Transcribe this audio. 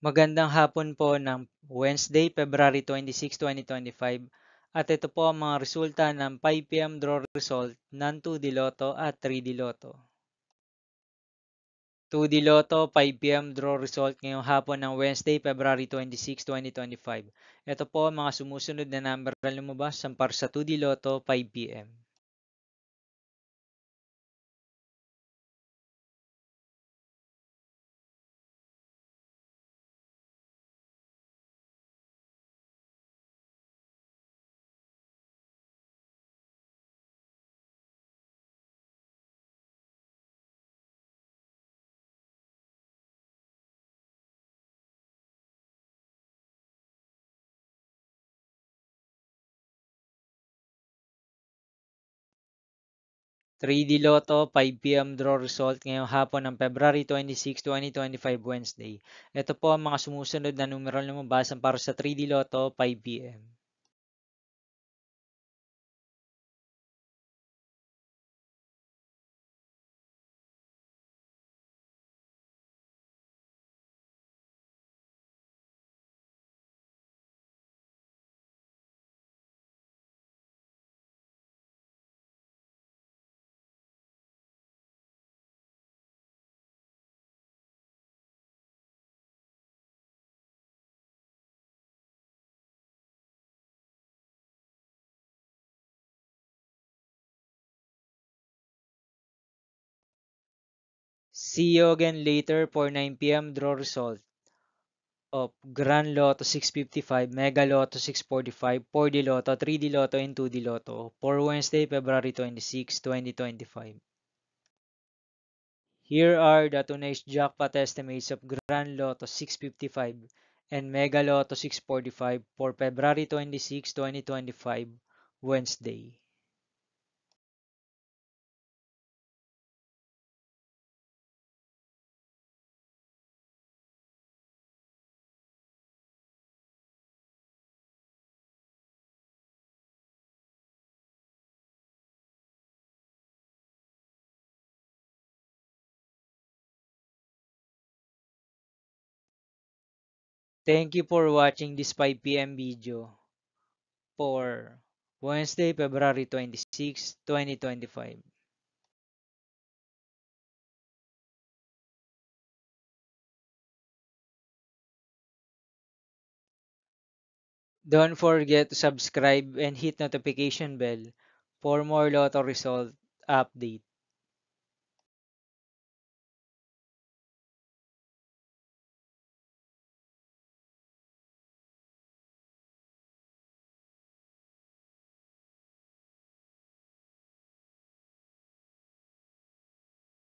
Magandang hapon po ng Wednesday, February 26, 2025. At ito po ang mga resulta ng 5 p.m. draw result ng 2D Lotto at 3D Lotto. 2D Lotto 5 p.m. draw result ngayong hapon ng Wednesday, February 26, 2025. Ito po ang mga sumusunod na number na lumabas para sa 2D Lotto 5 p.m. 3D Lotto 5 p.m. draw result ngayong hapon ng February 26, 2025 Wednesday. Ito po ang mga sumusunod na numeral na lumabas para sa 3D Lotto 5 p.m. 'See you again later for 9 p.m. draw result of Grand Lotto 655, Mega Lotto 645, 4D Lotto, 3D Lotto, and 2D Lotto for Wednesday, February 26, 2025. Here are the tonight's jackpot estimates of Grand Lotto 655 and Mega Lotto 645 for February 26, 2025, Wednesday. Thank you for watching this 5 p.m. video for Wednesday, February 26, 2025. Don't forget to subscribe and hit notification bell for more Lotto result update.